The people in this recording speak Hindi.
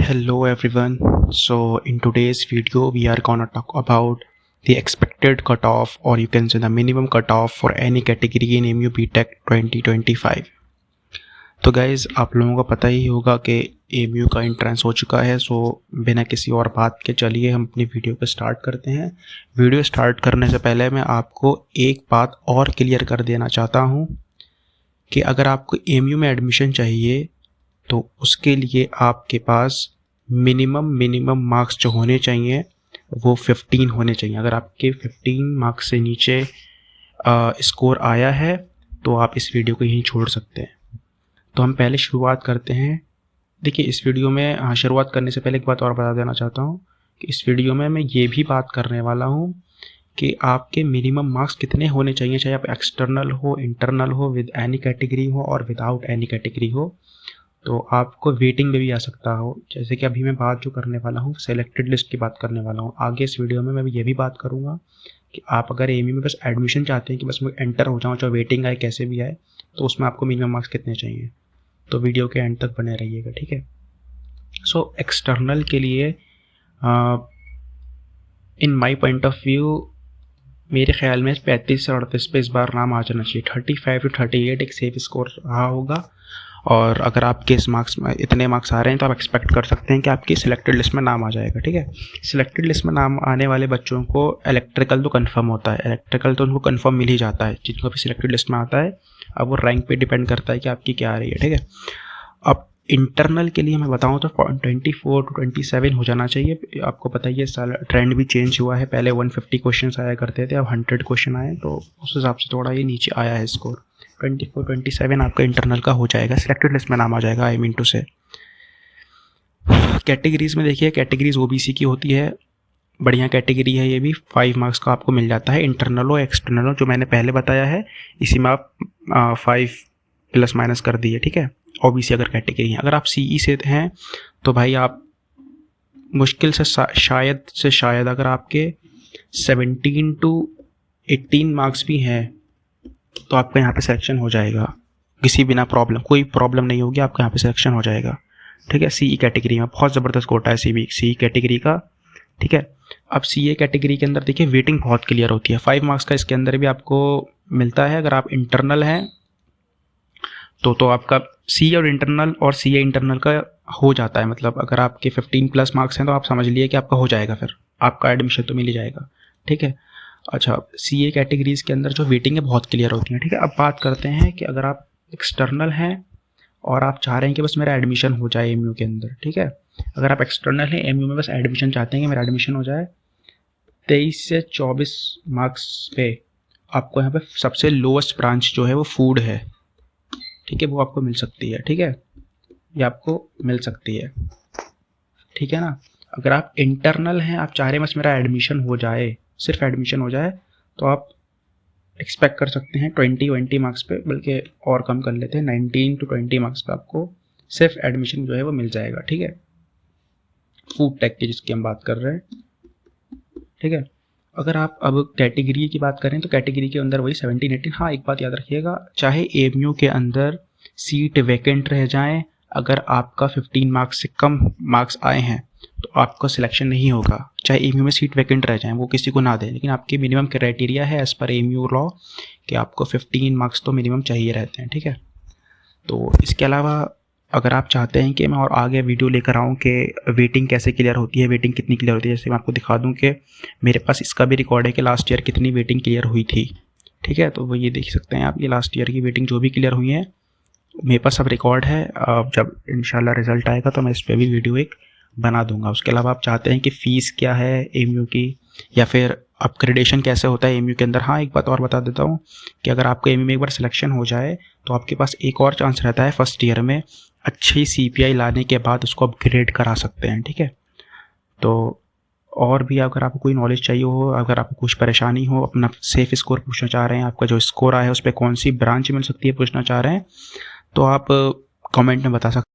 Hello everyone. So in today's video we are gonna talk about the expected cutoff, or you can say the minimum cutoff for any category in MU BTech 2025. तो गाइज़ आप लोगों को पता ही होगा कि MU का एंट्रेंस हो चुका है। सो बिना किसी और बात के चलिए हम अपनी वीडियो को स्टार्ट करते हैं। वीडियो स्टार्ट करने से पहले मैं आपको एक बात और क्लियर कर देना चाहता हूँ कि अगर आपको MU में एडमिशन चाहिए तो उसके लिए आपके पास मिनिमम मार्क्स जो होने चाहिए वो 15 होने चाहिए। अगर आपके 15 मार्क्स से नीचे स्कोर आया है तो आप इस वीडियो को यहीं छोड़ सकते हैं। तो हम पहले शुरुआत करते हैं। देखिए, इस वीडियो में शुरुआत करने से पहले एक बात और बता देना चाहता हूँ कि इस वीडियो में मैं ये भी बात करने वाला हूँ कि आपके मिनिमम मार्क्स कितने होने चाहिए, चाहे आप एक्सटर्नल हो, इंटरनल हो, विद एनी कैटेगरी हो और विदाउट एनी कैटेगरी हो। तो आपको वेटिंग में भी आ सकता हो। जैसे कि अभी मैं बात जो करने वाला हूँ सेलेक्टेड लिस्ट की बात करने वाला हूँ। आगे इस वीडियो में मैं ये भी बात करूँगा कि आप अगर एमयू में बस एडमिशन चाहते हैं कि बस मैं एंटर हो जाऊँ, चाहे वेटिंग आए कैसे भी आए, तो उसमें आपको मिनिमम मार्क्स कितने चाहिए। तो वीडियो के एंड तक बने रहिएगा, ठीक है। सो एक्सटर्नल के लिए इन माई पॉइंट ऑफ व्यू मेरे ख्याल में 35 से 38 पे इस बार नाम आ जाना चाहिए। 35 to 38 एक सेफ स्कोर रहा होगा। और अगर आपके इस मार्क्स में इतने मार्क्स आ रहे हैं तो आप एक्सपेक्ट कर सकते हैं कि आपकी सिलेक्टेड लिस्ट में नाम आ जाएगा, ठीक है। सिलेक्टेड लिस्ट में नाम आने वाले बच्चों को इलेक्ट्रिकल तो कंफर्म होता है, इलेक्ट्रिकल तो उनको कंफर्म मिल ही जाता है जिनको भी सिलेक्टेड लिस्ट में आता है। अब वो रैंक पे डिपेंड करता है कि आपकी क्या आ रही है, ठीक है। अब इंटरनल के लिए मैं बताऊं तो 24 to 27 हो जाना चाहिए। आपको पता ही है साल ट्रेंड भी चेंज हुआ है। पहले 150 क्वेश्चन आया करते थे, अब 100 क्वेश्चन आए, तो उस हिसाब से थोड़ा ये नीचे आया है स्कोर। 24-27 आपका इंटरनल का हो जाएगा, सिलेक्टेड लिस्ट में नाम आ जाएगा। आई मीन टू से कैटेगरीज में देखिए, कैटेगरीज OBC की होती है, बढ़िया कैटेगरी है ये भी। 5 मार्क्स का आपको मिल जाता है। इंटरनल हो एक्सटर्नल हो, जो मैंने पहले बताया है इसी में आप 5 प्लस माइनस कर दिए, ठीक है। OBC अगर कैटेगरी है। अगर आप CE से हैं तो भाई आप मुश्किल से शायद अगर आपके 17 to 18 मार्क्स भी हैं तो आपका यहाँ पे सिलेक्शन हो जाएगा किसी बिना प्रॉब्लम, कोई प्रॉब्लम नहीं होगी, आपका यहाँ पे सिलेक्शन हो जाएगा, ठीक है। CE कैटेगरी में बहुत ज़बरदस्त कोटा है CE कैटेगरी का, ठीक है। अब CA कैटेगरी के अंदर देखिए वेटिंग बहुत क्लियर होती है। 5 मार्क्स का इसके अंदर भी आपको मिलता है। अगर आप इंटरनल हैं तो आपका CA और इंटरनल और CA इंटरनल का हो जाता है। मतलब अगर आपके 15 प्लस मार्क्स हैं तो आप समझ लिए कि आपका हो जाएगा, फिर आपका एडमिशन तो मिल ही जाएगा, ठीक है। अच्छा, CA कैटेगरीज के अंदर जो वेटिंग है बहुत क्लियर होती है, ठीक है। अब बात करते हैं कि अगर आप एक्सटर्नल हैं और आप चाह रहे हैं कि बस मेरा एडमिशन हो जाए MU के अंदर, ठीक है। अगर आप एक्सटर्नल हैं, MU में बस एडमिशन चाहते हैं कि मेरा एडमिशन हो जाए, 23 से 24 मार्क्स पे आपको यहाँ पे सबसे लोएस्ट ब्रांच जो है वो फूड है, ठीक है, वो आपको मिल सकती है, ठीक है, ये आपको मिल सकती है, ठीक है ना। अगर आप इंटरनल हैं, आप चाह रहे हैं बस मेरा एडमिशन हो जाए, सिर्फ एडमिशन हो जाए, तो आप एक्सपेक्ट कर सकते हैं 20 मार्क्स पे, बल्कि और कम कर लेते हैं, 19 to 20 मार्क्स पे आपको सिर्फ एडमिशन जो है वो मिल जाएगा, ठीक है। फूड टेक की जिसकी हम बात कर रहे हैं, ठीक है। अगर आप अब कैटेगरी की बात करें तो कैटेगरी के अंदर वही 17-18। हाँ, एक बात याद रखिएगा, चाहे MU के अंदर सीट वैकेंट रह जाएं, अगर आपका 15 मार्क्स से कम मार्क्स आए हैं तो आपका सिलेक्शन नहीं होगा। चाहे MU में सीट वैकेंट रह जाएं, वो किसी को ना दें, लेकिन आपकी मिनिमम क्राइटेरिया है एज़ पर MU लॉ कि आपको 15 मार्क्स तो मिनिमम चाहिए रहते हैं, ठीक है। तो इसके अलावा अगर आप चाहते हैं कि मैं और आगे वीडियो लेकर आऊँ कि वेटिंग कैसे क्लियर होती है, वेटिंग कितनी क्लियर होती है, जैसे मैं आपको दिखा दूँ कि मेरे पास इसका भी रिकॉर्ड है कि लास्ट ईयर कितनी वेटिंग क्लियर हुई थी, ठीक है। तो वो ये देख सकते हैं आप, ये लास्ट ईयर की वेटिंग जो भी क्लियर हुई है मेरे पास सब रिकॉर्ड है। जब इंशाल्लाह रिजल्ट आएगा तो मैं इस पर भी वीडियो एक बना दूंगा। उसके अलावा आप चाहते हैं कि फ़ीस क्या है MU की, या फिर अपग्रेडेशन कैसे होता है MU के अंदर। हाँ, एक बात और बता देता हूँ कि अगर आपका MU में एक बार सिलेक्शन हो जाए तो आपके पास एक और चांस रहता है फर्स्ट ईयर में अच्छी CPI लाने के बाद उसको अपग्रेड करा सकते हैं, ठीक है। तो और भी अगर आपको कोई नॉलेज चाहिए हो, अगर आपको कुछ परेशानी हो, अपना सेफ स्कोर पूछना चाह रहे हैं, आपका जो स्कोर आया है उस पर कौन सी ब्रांच मिल सकती है पूछना चाह रहे हैं, तो आप कमेंट में बता सकते हैं।